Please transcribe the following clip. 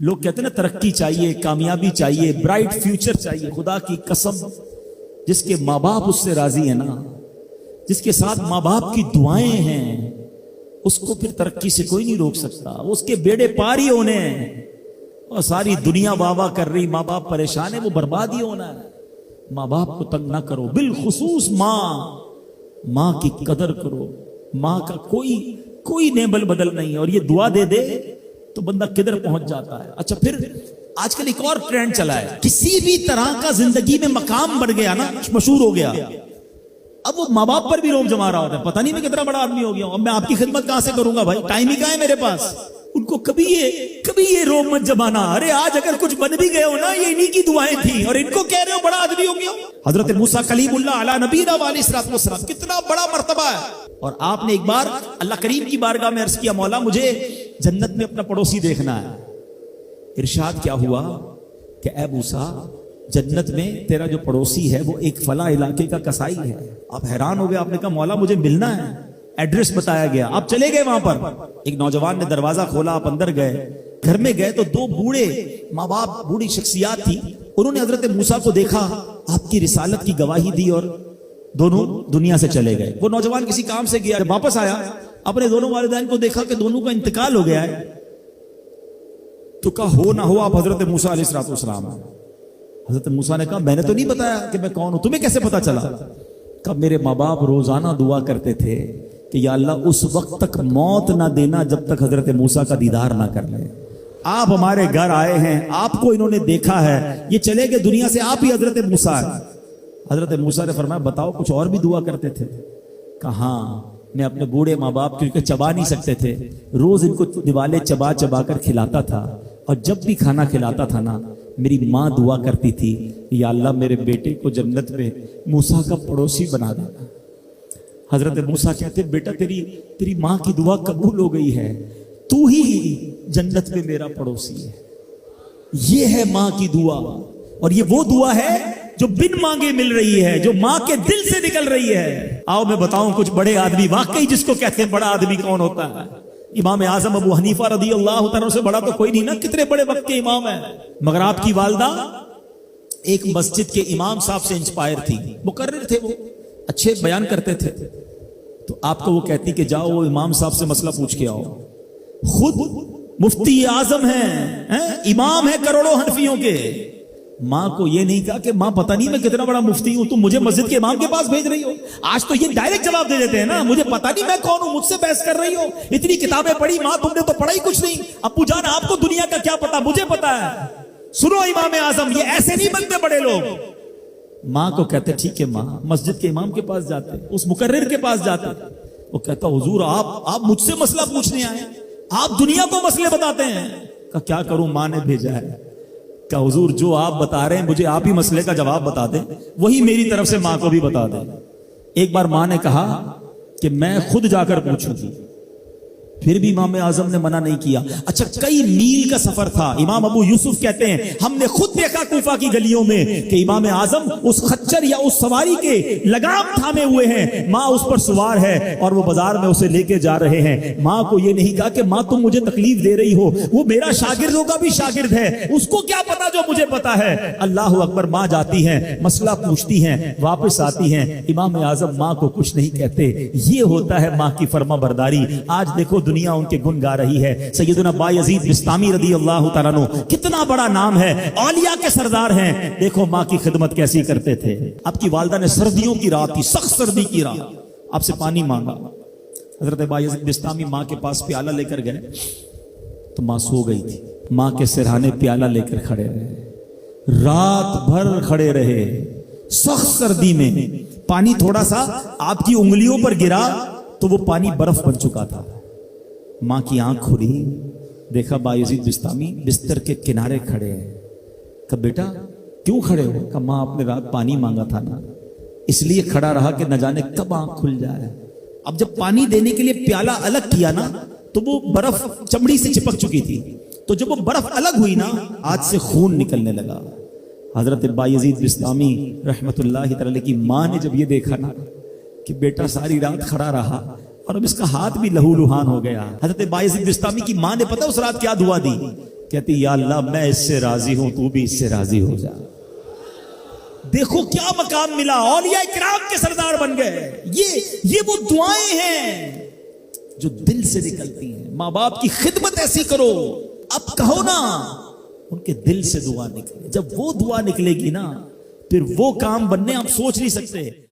لوگ کہتے ہیں نا ترقی چاہیے، کامیابی چاہیے، برائٹ فیوچر چاہیے. خدا کی قسم جس کے ماں باپ اس سے راضی ہیں نا، جس کے ساتھ ماں باپ کی دعائیں ہیں، اس کو پھر ترقی سے کوئی نہیں روک سکتا. اس کے بیڑے پار ہی ہونے ہیں. اور ساری دنیا واہ واہ کر رہی، ماں باپ پریشان ہے، وہ برباد ہی ہونا ہے. ماں باپ کو تنگ نہ کرو، بالخصوص ماں کی قدر کرو. ماں کا کوئی نیبل بدل نہیں ہے. اور یہ دعا دے دے تو بندہ کدھر پہنچ جاتا ہے. اچھا پھر آج کل ایک اور ٹرینڈ چلا ہے، کسی بھی طرح کا زندگی میں مقام بڑھ گیا نا، مشہور ہو گیا، اب وہ ماں باپ پر بھی روب جما رہا ہوتا ہے. پتہ نہیں میں کتنا بڑا آدمی ہو گیا ہوں، اب میں آپ کی خدمت کہاں سے کروں گا بھائی، ٹائم ہی کہاں ہے میرے پاس. ان کو کبھی یہ روب مت جمانا. ارے آج اگر کچھ بن بھی گئے ہو نا، یہ انہی کی دعائیں تھیں، اور ان کو کہہ رہے ہو بڑا آدمی ہو گیا. حضرت موسیٰ کلیم اللہ علی نبینا علیہ الصلوۃ والسلام، کتنا بڑا مرتبہ ہے. اور آپ نے ایک بار اللہ کریم کی بارگاہ میں عرض کیا، مولا مجھے جنت میں اپنا پڑوسی دیکھنا ہے. ارشاد کیا ہوا کہ اے موسیٰ، جنت میں تیرا جو پڑوسی ہے وہ ایک فلاں علاقے کا کسائی ہے. آپ حیران ہو گئے، آپ نے کہا مولا مجھے ملنا ہے. ایڈریس بتایا گیا، آپ چلے گئے وہاں پر. ایک نوجوان نے دروازہ کھولا، آپ اندر گئے. گھر میں گئے تو دو بوڑھے ماں باپ، بوڑھی شخصیات تھی. انہوں نے حضرت موسیٰ کو دیکھا، آپ کی رسالت کی گواہی دی، اور دونوں دنیا سے چلے گئے. وہ نوجوان کسی کام سے گیا، جب واپس آیا اپنے دونوں والدین کو دیکھا کہ دونوں کا انتقال ہو گیا ہے. تو کہا ہو نہ ہو آپ حضرت موسیٰ علیہ الصلوۃ والسلام. حضرت موسیٰ نے کہا میں نے تو نہیں بتایا کہ میں کون ہوں، تمہیں کیسے پتا چلا؟ کہا میرے ماں باپ روزانہ دعا کرتے تھے کہ یا اللہ اس وقت تک موت نہ دینا جب تک حضرت موسیٰ کا دیدار نہ کر لیں. آپ ہمارے گھر آئے ہیں، آپ کو انہوں نے دیکھا ہے، یہ چلے گئے دنیا سے، آپ ہی حضرت موسیٰ ہیں. حضرت موسیٰ نے فرمایا بتاؤ کچھ اور بھی دعا کرتے تھے؟ کہا ہاں، میں اپنے بوڑھے ماں باپ کیونکہ چبا نہیں سکتے تھے، روز ان کو دیوالے چبا چبا کر کھلاتا تھا. اور جب بھی کھانا کھلاتا تھا نا، میری ماں دعا کرتی تھی یا اللہ میرے بیٹے کو جنت میں موسیٰ کا پڑوسی بنا دینا. حضرت موسیٰ کہتے بیٹا تیری ماں کی دعا قبول ہو گئی ہے، تو ہی جنت میں میرا پڑوسی ہے. یہ ہے ماں کی دعا، اور یہ وہ دعا ہے جو بن مانگے مل رہی ہے، جو ماں کے دل سے نکل رہی ہے. آؤ میں بتاؤں کچھ بڑے آدمی، واقعی جس کو کہتے ہیں بڑا آدمی کون ہوتا ہے. امام اعظم ابو حنیفہ رضی اللہ تعالیٰ سے بڑا تو کوئی نہیں نا، کتنے بڑے وقت کے امام ہیں. مگر آپ کی والدہ ایک مسجد کے امام صاحب سے انسپائر تھی، مقرر تھے، وہ اچھے بیان کرتے تھے. تو آپ کو وہ کہتی کہ جاؤ وہ امام صاحب سے مسئلہ پوچھ کے آؤ. خود مفتی اعظم ہیں، امام ہے کروڑوں حنفیوں کے. ماں کو یہ نہیں کہا کہ ماں پتہ نہیں میں کتنا بڑا مفتی ہوں، تم مجھے مسجد کے امام کے پاس بھیج رہی ہو. آج تو یہ ڈائریکٹ جواب دے دیتے ہیں نا، مجھے پتہ نہیں میں کون ہوں، مجھ سے بحث کر رہی ہو، اتنی کتابیں پڑھی ماں، تم نے تو پڑھا ہی کچھ نہیں. ابو جان آپ کو دنیا کا کیا پتا، مجھے پتا ہے. سنو امام اعظم، یہ ایسے نہیں بنتے بڑے لوگ. ماں کو کہتے ٹھیک ہے ماں، مسجد کے امام کے پاس جاتے، اس مقرر کے پاس جاتے. وہ کہتا حضور آپ مجھ سے مسئلہ پوچھنے آئے، آپ دنیا کو مسئلے بتاتے ہیں. کہ کیا کروں، ماں نے بھیجا ہے. کہ حضور جو آپ بتا رہے ہیں مجھے آپ ہی مسئلے کا جواب بتا دیں، وہی میری طرف سے ماں کو بھی بتا دیں. ایک بار ماں نے کہا کہ میں خود جا کر پوچھوں گی، پھر بھی امام اعظم نے منع نہیں کیا. اچھا کئی میل کا سفر تھا. امام ابو یوسف کہتے ہیں ہم نے خود دیکھا کوفہ کی گلیوں میں کہ امام اعظم اس خچر یا اس سواری کے لگام تھامے ہوئے ہیں، ماں اس پر سوار ہے اور وہ بازار میں اسے لے کے جا رہے ہیں. ماں کو یہ نہیں کہا کہ ماں تم مجھے تکلیف دے رہی ہو، وہ میرا شاگردوں کا بھی شاگرد ہے، اس کو کیا پتا جو مجھے پتا ہے. اللہ اکبر. ماں جاتی ہیں، مسئلہ پوچھتی ہیں، واپس آتی ہیں. امام اعظم ماں کو کچھ نہیں کہتے. یہ ہوتا ہے ماں کی فرما برداری. آج دیکھو دنیا ان کے گن گا رہی ہے. سیدنا بایزید بستامی رضی اللہ تعالیٰ عنہ، کتنا بڑا نام ہے، اولیاء کے سردار ہیں. دیکھو ماں کی خدمت کیسی کرتے تھے. آپ کی والدہ نے سردیوں کی رات تھی، سخت سردی کی رات، آپ سے پانی مانگا. حضرت بایزید بستامی ماں کے پاس پیالہ لے کر گئے تو ماں سو گئی تھی. ماں کے سرہانے پیالہ لے کر کھڑے رہے، رات بھر کھڑے رہے سخت سردی میں. پانی تھوڑا سا آپ کی انگلیوں پر گرا تو وہ پانی برف بن چکا تھا. ماں کی آنکھ کھلی، دیکھا بایزید بستامی بستر کے کنارے کھڑے ہیں. کہا بیٹا کیوں کھڑے ہو؟ کہا ماں آپ نے رات پانی مانگا تھا نا، اس لیے کھڑا رہا کہ نہ جانے کب آنکھ کھل جائے. اب جب پانی دینے کے لیے پیالہ الگ کیا نا تو وہ برف چمڑی سے چپک چکی تھی، تو جب وہ برف الگ ہوئی نا آج سے خون نکلنے لگا. حضرت بایزید بستامی رحمت اللہ تعالی کی ماں نے جب یہ دیکھا نا کہ بیٹا ساری رات کھڑا رہا اور اب اس کا ہاتھ بھی لہو لہان ہو گیا. حضرت بایزید بستامی کی ماں نے پتہ اس رات کیا دعا دی؟ کہتی یا اللہ میں اس سے راضی ہوں، تو بھی اس سے راضی ہو جا۔ دیکھو کیا مقام ملا، اولیاء کرام کے سردار بن گئے۔ یہ وہ دعائیں ہیں جو دل سے نکلتی ہیں۔ ماں باپ کی خدمت ایسی کرو، اب کہو نا ان کے دل سے دعا نکلے۔ جب وہ دعا نکلے گی نا، پھر وہ کام بننے آپ سوچ نہیں سکتے۔